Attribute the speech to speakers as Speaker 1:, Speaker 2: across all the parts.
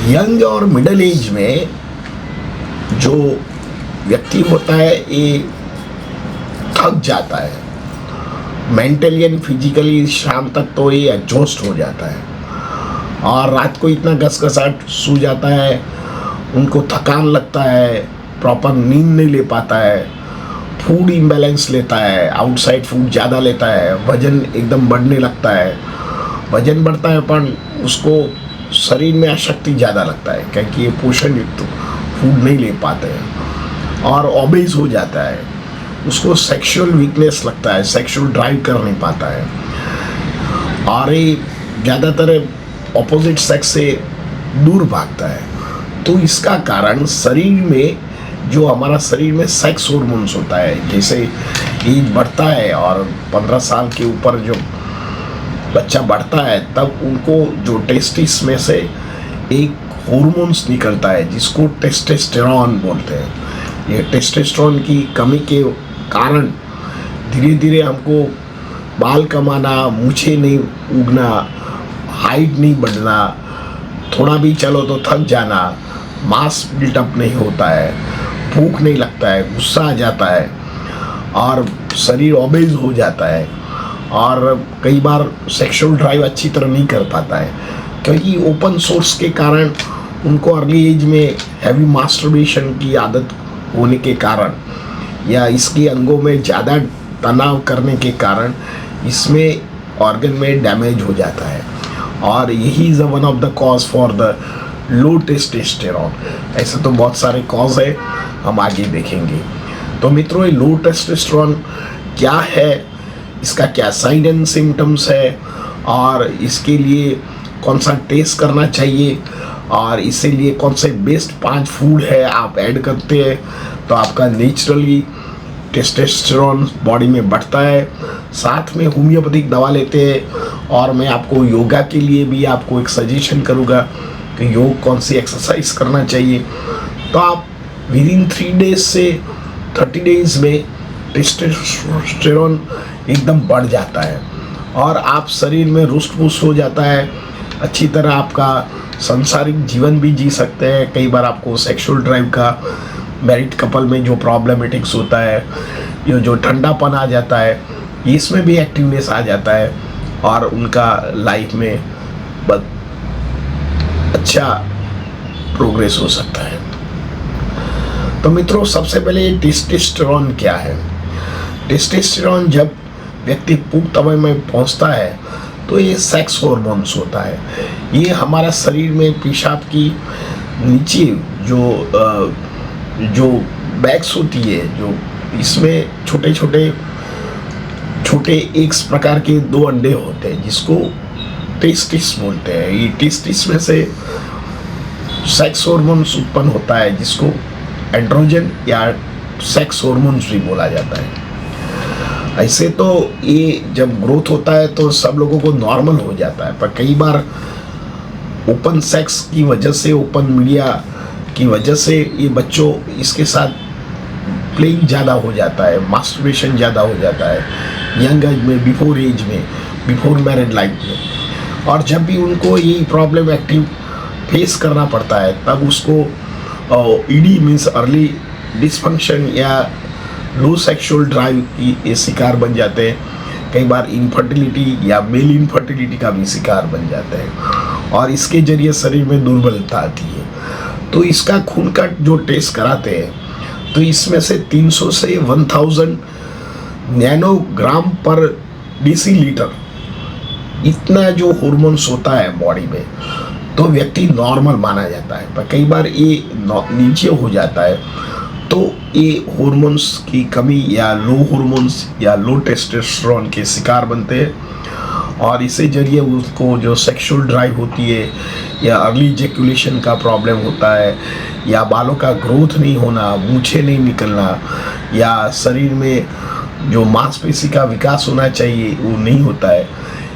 Speaker 1: Young और middle age में जो व्यक्ति होता है ये थक जाता है, मेंटली एंड फिजिकली शाम तक तो ये एग्जॉस्ट हो जाता है और रात को इतना घसघसाट सो जाता है, उनको थकान लगता है, प्रॉपर नींद नहीं ले पाता है, फूड इम्बैलेंस लेता है, आउटसाइड फूड ज़्यादा लेता है, वजन एकदम बढ़ने लगता है, वजन बढ़ता है पर उसको शरीर में अशक्ति ज़्यादा लगता है क्योंकि ये पोषण युक्त फूड नहीं ले पाते हैं और ओबेज हो जाता है, उसको सेक्सुअल वीकनेस लगता है, सेक्सुअल ड्राइव कर नहीं पाता है और ये ज़्यादातर ऑपोजिट सेक्स से दूर भागता है। तो इसका कारण शरीर में जो हमारा शरीर में सेक्स हार्मोन्स होता है, जैसे एज बढ़ता है और 15 साल के ऊपर जो बच्चा बढ़ता है तब उनको जो टेस्टिस में से एक हार्मोन्स निकलता है जिसको टेस्टोस्टेरोन बोलते हैं। ये टेस्टोस्टेरोन की कमी के कारण धीरे धीरे हमको बाल कमाना, मूछें नहीं उगना, हाइट नहीं बढ़ना, थोड़ा भी चलो तो थक जाना, मांस बिल्टअप नहीं होता है, भूख नहीं लगता है, गुस्सा आ जाता है और शरीर ओबेज हो जाता है और कई बार सेक्सुअल ड्राइव अच्छी तरह नहीं कर पाता है क्योंकि ओपन सोर्स के कारण उनको अर्ली एज में हैवी मास्टरबेशन की आदत होने के कारण या इसके अंगों में ज़्यादा तनाव करने के कारण इसमें ऑर्गन में डैमेज हो जाता है और यही is one of the cause for the low testosterone. ऐसे तो बहुत सारे कॉज है, हम आगे देखेंगे। तो मित्रों, ये लो टेस्टोस्टेरोन क्या है, इसका क्या साइन एंड सिम्टम्स है और इसके लिए कौन सा टेस्ट करना चाहिए और इसके लिए कौन से बेस्ट 5 फूड है आप ऐड करते हैं तो आपका नेचुरली टेस्टोस्टेरोन बॉडी में बढ़ता है। साथ में होम्योपैथिक दवा लेते हैं और मैं आपको योगा के लिए भी आपको एक सजेशन करूँगा कि योग कौन सी एक्सरसाइज करना चाहिए। तो आप विद इन 3 डेज से 30 डेज में टेस्टोस्टेरोन एकदम बढ़ जाता है और आप शरीर में रुष्ट पुष्ट हो जाता है, अच्छी तरह आपका सांसारिक जीवन भी जी सकते हैं। कई बार आपको सेक्सुअल ड्राइव का मैरिड कपल में जो प्रॉब्लमेटिक्स होता है, ये जो ठंडापन आ जाता है, इसमें भी एक्टिवनेस आ जाता है और उनका लाइफ में बहुत अच्छा प्रोग्रेस हो सकता है। तो मित्रों, सबसे पहले टेस्टोस्टेरोन क्या है। टेस्टोस्टेरोन जब व्यक्ति पुख्त अवस्था में पहुंचता है तो ये सेक्स हार्मोन्स होता है। ये हमारा शरीर में पेशाब की नीचे जो बैग्स होती है, जो इसमें छोटे छोटे एक प्रकार के 2 अंडे होते हैं जिसको टेस्टिस बोलते हैं। ये टेस्टिस में से सेक्स हार्मोन्स उत्पन्न होता है जिसको एंड्रोजन या सेक्स हार्मोन्स भी बोला जाता है। ऐसे तो ये जब ग्रोथ होता है तो सब लोगों को नॉर्मल हो जाता है, पर कई बार ओपन सेक्स की वजह से, ओपन मीडिया की वजह से ये बच्चों इसके साथ प्लेइंग ज़्यादा हो जाता है, मास्टरबेशन ज़्यादा हो जाता है यंग एज में, बिफोर मैरिड लाइफ में। और जब भी उनको ये प्रॉब्लम एक्टिव फेस करना पड़ता है तब उसको ईडी मीन्स अर्ली डिसफंक्शन या लो सेक्सुअल ड्राइव की ये शिकार बन जाते हैं। कई बार इनफर्टिलिटी या मेल इनफर्टिलिटी का भी शिकार बन जाते हैं और इसके जरिए शरीर में दुर्बलता आती है। तो इसका खून का जो टेस्ट कराते हैं तो इसमें से 300 से 1000 नैनोग्राम पर डेसीलीटर इतना जो हार्मोन्स होता है बॉडी में तो व्यक्ति नॉर्मल माना जाता है। पर कई बार ये नीचे हो जाता है तो ये हार्मोन्स की कमी या लो हार्मोन्स या लो टेस्टोस्टेरोन के शिकार बनते हैं और इसे जरिए उसको जो सेक्सुअल ड्राइव होती है या अर्ली इजैक्यूलेशन का प्रॉब्लम होता है या बालों का ग्रोथ नहीं होना, मूछें नहीं निकलना या शरीर में जो मांसपेशी का विकास होना चाहिए वो नहीं होता है,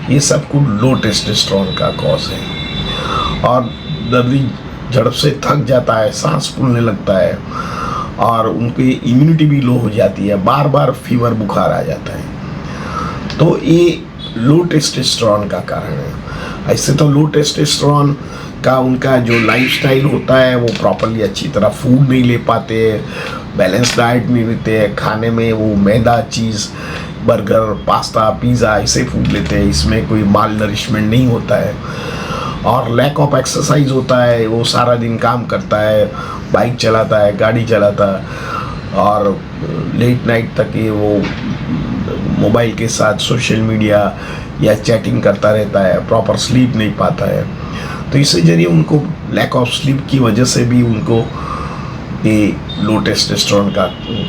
Speaker 1: ये सब कुछ लो टेस्टोस्टेरोन का कॉज है। और दर्दी झड़प से थक जाता है, सांस फूलने लगता है और उनकी इम्यूनिटी भी लो हो जाती है, बार बार फीवर बुखार आ जाता है। तो ये लो टेस्टोस्टेरोन का कारण है। ऐसे तो लो टेस्टोस्टेरोन का उनका जो लाइफस्टाइल होता है वो प्रॉपरली अच्छी तरह फूड नहीं ले पाते, बैलेंस डाइट नहीं लेते हैं, खाने में वो मैदा चीज़ बर्गर पास्ता पिज़्ज़ा ऐसे फूड लेते हैं, इसमें कोई माल नरिशमेंट नहीं होता है, और लैक ऑफ एक्सरसाइज होता है। वो सारा दिन काम करता है, बाइक चलाता है, गाड़ी चलाता है, और लेट नाइट तक ये वो मोबाइल के साथ सोशल मीडिया या चैटिंग करता रहता है, प्रॉपर स्लीप नहीं पाता है। तो इससे जरिए उनको लैक ऑफ स्लीप की वजह से भी उनको ये लो टेस्टोस्टेरोन का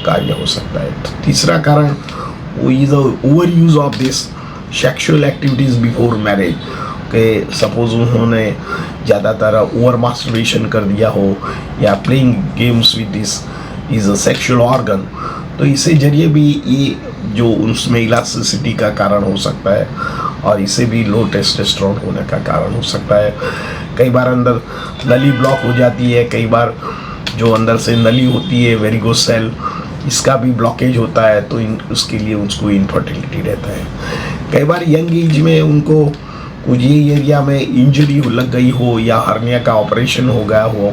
Speaker 1: कार्य हो सकता है। तो तीसरा कारण वो is over use of this sexual activities before marriage, कि सपोज उन्होंने ज़्यादातर ओवर मास्टरबेशन कर दिया हो या playing games with this is a sexual organ, तो इससे जरिए भी ये जो उसमें इलास्टिसिटी का कारण हो सकता है और इसे भी लो टेस्टोस्टेरोन होने का कारण हो सकता है। कई बार अंदर नली ब्लॉक हो जाती है, कई बार जो अंदर से नली होती है वेरिकोज सेल, इसका भी ब्लॉकेज होता है, तो उसके लिए उसको इनफर्टिलिटी रहता है। कई बार यंग एज में उनको कुछ ये एरिया में इंजरी लग गई हो या हर्निया का ऑपरेशन हो गया हो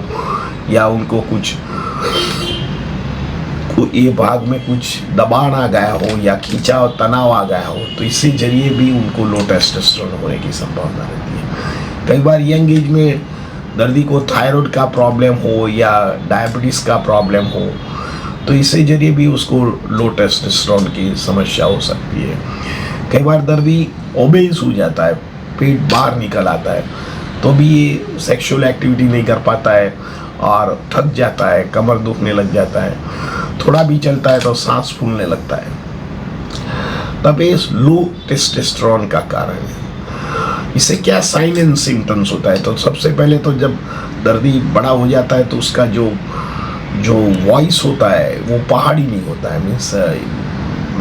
Speaker 1: या उनको कुछ ये भाग में कुछ दबाव आ गया हो या खिंचाव तनाव आ गया हो, तो इससे जरिए भी उनको लो टेस्टोस्टेरोन होने की संभावना रहती है। कई बार यंग एज में दर्दी को थायराइड का प्रॉब्लम हो या डायबिटीज़ का प्रॉब्लम हो, तो इससे जरिए भी उसको लो टेस्टोस्टेरोन की समस्या हो सकती है। कई बार दर्दी ओबेस हो जाता है, पेट बाहर निकल आता है, तो भी ये सेक्सुअल एक्टिविटी नहीं कर पाता है और थक जाता है, कमर दुखने लग जाता है, थोड़ा भी चलता है तो सांस फूलने लगता है, तब ये लो टेस्टोस्टेरोन का कारण है। इससे क्या साइन एंड सिम्टम्स होता है? तो सबसे पहले तो जब दर्दी बड़ा हो जाता है तो उसका जो वॉइस होता है वो पहाड़ी नहीं होता है, मीन्स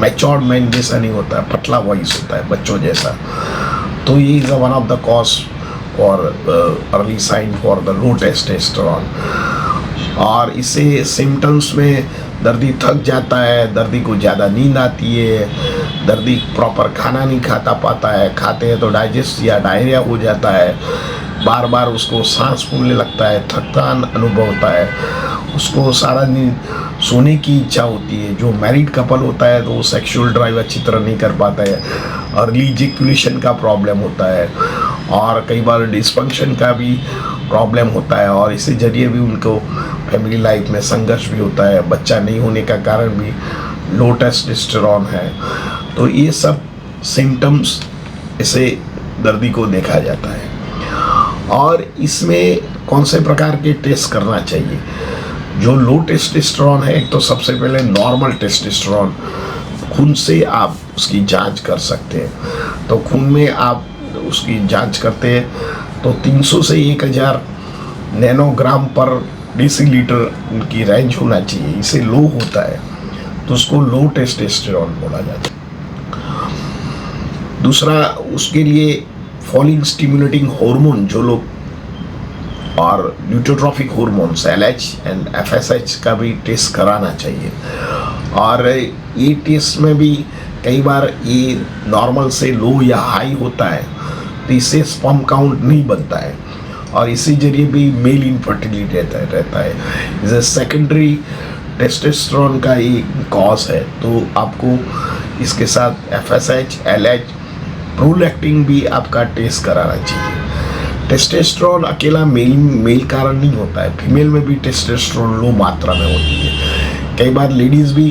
Speaker 1: मैच्योर्ड मैन जैसा नहीं होता है, पतला वॉइस होता है बच्चों जैसा। तो ये is one of the cause और early sign for the low testosterone. और इससे सिम्टम्स में दर्दी थक जाता है, दर्दी को ज़्यादा नींद आती है, दर्दी प्रॉपर खाना नहीं खाता पाता है, खाते हैं तो डाइजेस्ट या डायरिया हो जाता है, बार बार उसको सांस फूलने लगता है, थकान अनुभव होता है, उसको सारा दिन सोने की इच्छा होती है। जो मैरिड कपल होता है तो वो सेक्सुअल ड्राइव अच्छी तरह नहीं कर पाता है, अर्ली इजैक्यूलेशन का प्रॉब्लम होता है, और कई बार डिस्फंक्शन का भी प्रॉब्लम होता है, और इससे जरिए भी उनको फैमिली लाइफ में संघर्ष भी होता है। बच्चा नहीं होने का कारण भी लो टेस्टोस्टेरोन है। तो ये सब सिम्टम्स इसे दर्दी को देखा जाता है। और इसमें कौन से प्रकार के टेस्ट करना चाहिए? जो लो टेस्टोस्टेरोन है, एक तो सबसे पहले नॉर्मल टेस्टोस्टेरोन खून से आप उसकी जांच कर सकते हैं। तो खून में आप उसकी जांच करते हैं तो 300 से 1000 नैनोग्राम पर डेसीलीटर उनकी रेंज होना चाहिए। इसे लो होता है तो उसको लो टेस्टोस्टेरोन बोला जाता है। दूसरा, उसके लिए फॉलिंग स्टिमुलेटिंग हार्मोन जो लोग, और न्यूट्रोट्रॉफिक हार्मोन्स LH एंड FSH का भी टेस्ट कराना चाहिए। और ये टेस्ट में भी कई बार ये नॉर्मल से लो या हाई होता है तो इससे स्पर्म काउंट नहीं बनता है, और इसी जरिए भी मेल इनफर्टिलिटी रहता है। जैसे सेकेंडरी टेस्टोस्टेरोन का ये कॉज है, तो आपको इसके साथ FSH LH प्रोलैक्टिन भी आपका टेस्ट कराना चाहिए। टेस्टोस्टेरोन अकेला मेल कारण नहीं होता है, फीमेल में भी टेस्टोस्टेरोन लो मात्रा में होती है। कई बार लेडीज़ भी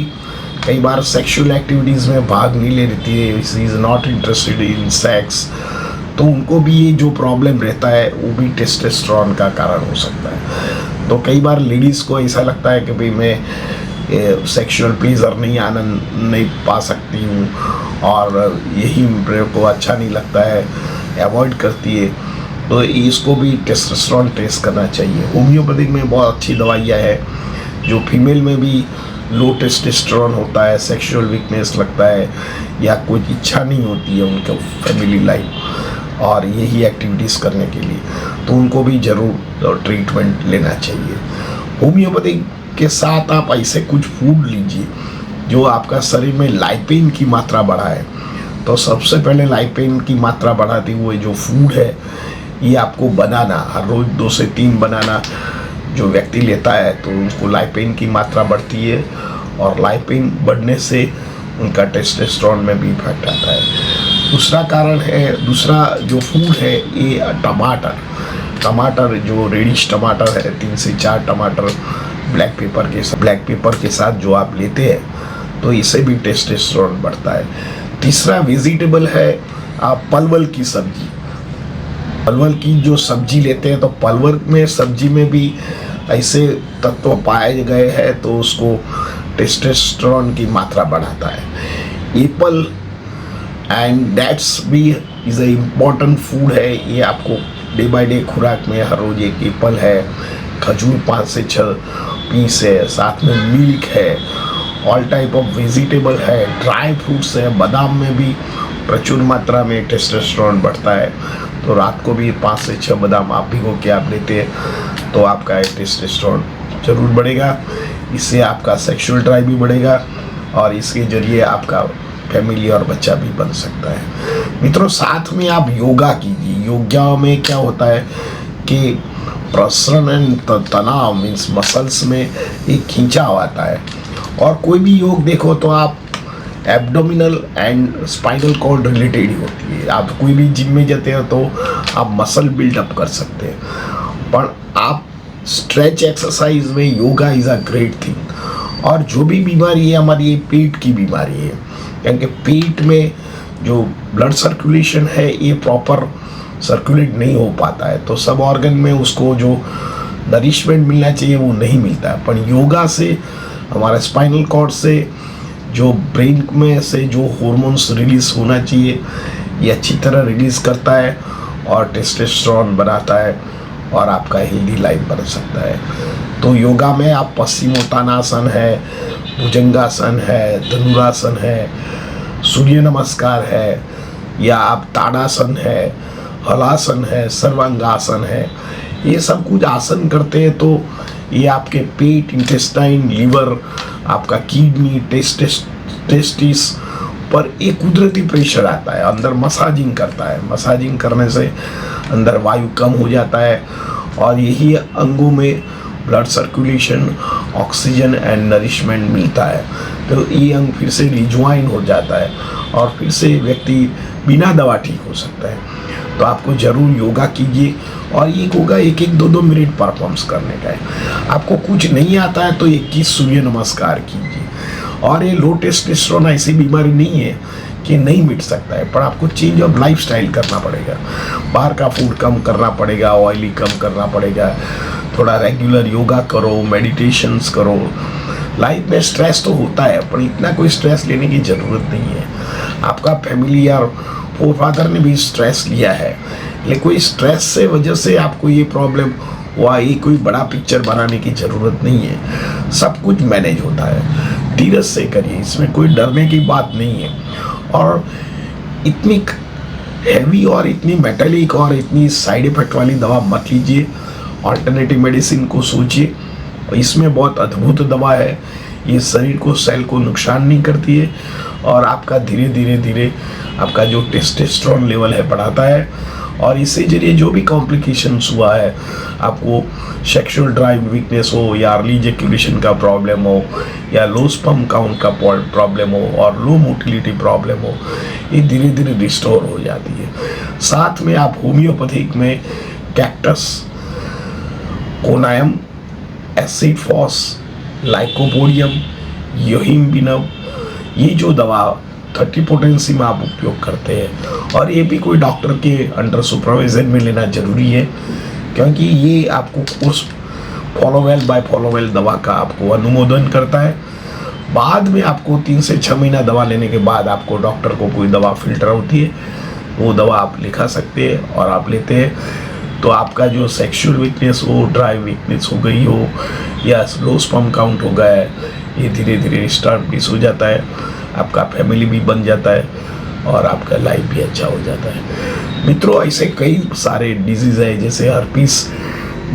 Speaker 1: कई बार सेक्सुअल एक्टिविटीज़ में भाग नहीं ले रही है, is not interested in sex, तो उनको भी ये जो प्रॉब्लम रहता है वो भी टेस्टोस्टेरोन का कारण हो सकता है। तो कई बार लेडीज़ को ऐसा लगता है कि भाई मैं सेक्सुअल प्लेजर आनंद नहीं पा सकती हूँ, और यही मेरे को अच्छा नहीं लगता है, अवॉइड करती है, तो इसको भी टेस्टोस्टेरोन टेस्ट करना चाहिए। होम्योपैथिक में बहुत अच्छी दवाइयाँ हैं जो फीमेल में भी लो टेस्टोस्टेरोन होता है, सेक्सुअल वीकनेस लगता है या कोई इच्छा नहीं होती है उनके फैमिली लाइफ और यही एक्टिविटीज़ करने के लिए, तो उनको भी ज़रूर ट्रीटमेंट लेना चाहिए। होम्योपैथिक के साथ आप ऐसे कुछ फूड लीजिए जो आपका शरीर में लाइपेन की मात्रा बढ़ाए। तो सबसे पहले लाइपेन की मात्रा बढ़ाती हुए जो फूड है, ये आपको बनाना, हर रोज 2 से 3 बनाना जो व्यक्ति लेता है तो उनको लाइपेन की मात्रा बढ़ती है, और लाइपेन बढ़ने से उनका टेस्टोस्टेरोन में भी इफेक्ट आता है। दूसरा कारण है, दूसरा जो फूड है ये टमाटर जो रेडिश टमाटर है, 3 से 4 टमाटर ब्लैक पेपर के साथ जो आप लेते हैं तो इससे भी टेस्टोस्टेरोन बढ़ता है। तीसरा वेजिटेबल है आप परवल की सब्जी, परवल की जो सब्जी लेते हैं तो परवल में सब्जी में भी ऐसे तत्व पाए गए हैं तो उसको टेस्टोस्टेरोन की मात्रा बढ़ाता है। एप्पल एंड दैट्स भी इज़ ए इम्पॉर्टेंट फूड है, ये आपको डे बाय डे खुराक में हर रोज एक एप्पल है, खजूर 5 से 6 पीस है, साथ में मिल्क है, ऑल टाइप ऑफ वेजिटेबल है, ड्राई फ्रूट्स है, बादाम में भी प्रचुर मात्रा में टेस्टोस्टेरोन बढ़ता है। तो रात को भी 5 से 6 बादाम आप भिगो के आप लेते हैं तो आपका टेस्टोस्टेरोन जरूर बढ़ेगा। इससे आपका सेक्सुअल ड्राइव भी बढ़ेगा और इसके जरिए आपका फैमिली और बच्चा भी बन सकता है। मित्रों, साथ में आप योगा कीजिए। योगा में क्या होता है कि प्रसरण एंड तनाव मीन्स मसल्स में एक खिंचाव आता है, और कोई भी योग देखो तो आप abdominal and spinal cord related ही होती है। आप कोई भी जिम में जाते हो तो आप मसल बिल्डअप कर सकते हैं, पर आप स्ट्रेच एक्सरसाइज में yoga is a great thing. और जो भी बीमारी है हमारी, ये पेट की बीमारी है, क्योंकि पेट में जो ब्लड सर्कुलेशन है ये प्रॉपर सर्कुलेट नहीं हो पाता है, तो सब ऑर्गन में उसको जो नरिशमेंट मिलना चाहिए वो नहीं मिलता है। पर योगा से हमारा स्पाइनल कॉर्ड से जो ब्रेन में से जो हार्मोन्स रिलीज होना चाहिए ये अच्छी तरह रिलीज करता है और टेस्टोस्टेरोन बनाता है और आपका हेल्दी लाइफ बन सकता है। तो योगा में आप पश्चिमोत्तानासन है, भुजंगासन है, धनुरासन है, सूर्य नमस्कार है, या आप ताड़ासन है, हलासन है, सर्वांगासन है, ये सब कुछ आसन करते हैं तो ये आपके पेट, इंटेस्टाइन, लिवर, आपका किडनी, टेस्टिस पर एक कुदरती प्रेशर आता है, अंदर मसाजिंग करता है। मसाजिंग करने से अंदर वायु कम हो जाता है और यही अंगों में blood circulation, oxygen and nourishment मिलता है, तो ये अंग फिर से रिज्वाइन हो जाता है और फिर से व्यक्ति बिना दवा ठीक हो सकता है। तो आपको जरूर योगा कीजिए, और ये योगा 1-2 मिनट परफॉर्म्स करने का है। आपको कुछ नहीं आता है तो 21 सूर्य नमस्कार कीजिए। और ये लो टेस्टोस्टेरोन ऐसी बीमारी नहीं है कि नहीं मिट सकता है, पर आपको चेंज ऑफ लाइफस्टाइल करना पड़ेगा। बाहर का फूड कम करना पड़ेगा, ऑयली कम करना पड़ेगा, थोड़ा रेगुलर योगा करो, मेडिटेशंस करो। लाइफ में स्ट्रेस तो होता है, पर इतना कोई स्ट्रेस लेने की ज़रूरत नहीं है। आपका फैमिली और फोरफादर ने भी स्ट्रेस लिया है, लेकिन कोई स्ट्रेस से वजह से आपको ये प्रॉब्लम हुआ, ये कोई बड़ा पिक्चर बनाने की ज़रूरत नहीं है। सब कुछ मैनेज होता है, धीरज से करिए, इसमें कोई डरने की बात नहीं है। और इतनी हैवी और इतनी मेटालिक और इतनी साइड इफेक्ट वाली दवा मत लीजिए। ऑल्टरनेटिव मेडिसिन को सोचिए, इसमें बहुत अद्भुत दवा है, ये शरीर को, सेल को नुकसान नहीं करती है और आपका धीरे धीरे आपका जो टेस्टोस्टेरोन लेवल है बढ़ाता है, और इससे जरिए जो भी कॉम्प्लिकेशंस हुआ है, आपको सेक्सुअल ड्राइव वीकनेस हो, या अर्ली इजैक्यूलेशन का प्रॉब्लम हो, या लो स्पर्म काउंट का प्रॉब्लम हो, और लो मोटिलिटी प्रॉब्लम हो, ये धीरे धीरे रिस्टोर हो जाती है। साथ में आप होम्योपैथिक में कैक्टस, कोनायम, एसिड फॉस, लाइकोपोडियम, योहिम्बिनम, ये जो दवा 30 पोटेंसी में आप उपयोग करते हैं, और ये भी कोई डॉक्टर के अंडर सुपरविजन में लेना जरूरी है, क्योंकि ये आपको कोर्स फॉलोवेल बाय फॉलोवेल दवा का आपको अनुमोदन करता है। बाद में आपको 3 से 6 महीना दवा लेने के बाद आपको डॉक्टर को कोई दवा फिल्टर होती है, वो दवा आप लिखा सकते हैं और आप लेते हैं, तो आपका जो सेक्सुअल वीकनेस हो, ड्राई वीकनेस हो गई हो, या लो स्पर्म काउंट हो गया है, ये धीरे धीरे स्टार्ट हो जाता है, आपका फैमिली भी बन जाता है और आपका लाइफ भी अच्छा हो जाता है। मित्रों, ऐसे कई सारे डिजीज़ है, जैसे हर्पीस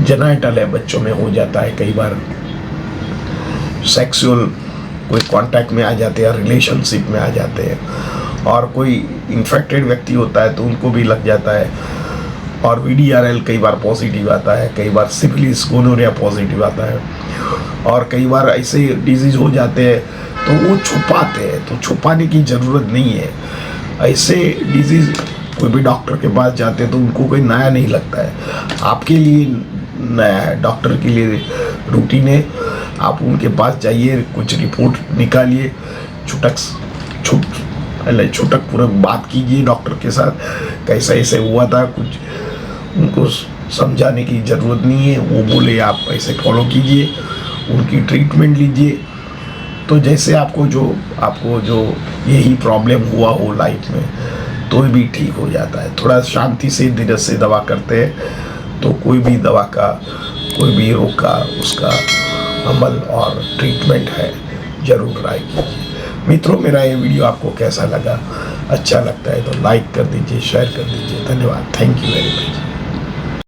Speaker 1: जेनाइटल है, बच्चों में हो जाता है, कई बार सेक्सुअल कोई कांटेक्ट में आ जाते हैं, रिलेशनशिप में आ जाते हैं, और कोई इन्फेक्टेड व्यक्ति होता है तो उनको भी लग जाता है। और VDRL कई बार पॉजिटिव आता है, कई बार सिफिलिस गोनोरिया पॉजिटिव आता है, और कई बार ऐसे डिजीज हो जाते हैं तो वो छुपाते हैं, तो छुपाने की ज़रूरत नहीं है। ऐसे डिजीज कोई भी डॉक्टर के पास जाते हैं तो उनको कोई नया नहीं लगता है, आपके लिए नया है, डॉक्टर के लिए रूटीन है। आप उनके पास जाइए, कुछ रिपोर्ट निकालिए, छुटक पूरा बात कीजिए डॉक्टर के साथ, कैसा ऐसे हुआ था, कुछ उनको समझाने की ज़रूरत नहीं है, वो बोले आप ऐसे फॉलो कीजिए, उनकी ट्रीटमेंट लीजिए। तो जैसे आपको जो यही प्रॉब्लम हुआ हो लाइफ में तो भी ठीक हो जाता है। थोड़ा शांति से धीरज से दवा करते हैं तो कोई भी दवा का, कोई भी रोग का उसका अमल और ट्रीटमेंट है, ज़रूर ट्राई कीजिए। मित्रों, मेरा ये वीडियो आपको कैसा लगा? अच्छा लगता है तो लाइक कर दीजिए, शेयर कर दीजिए। धन्यवाद, थैंक यू वेरी मच।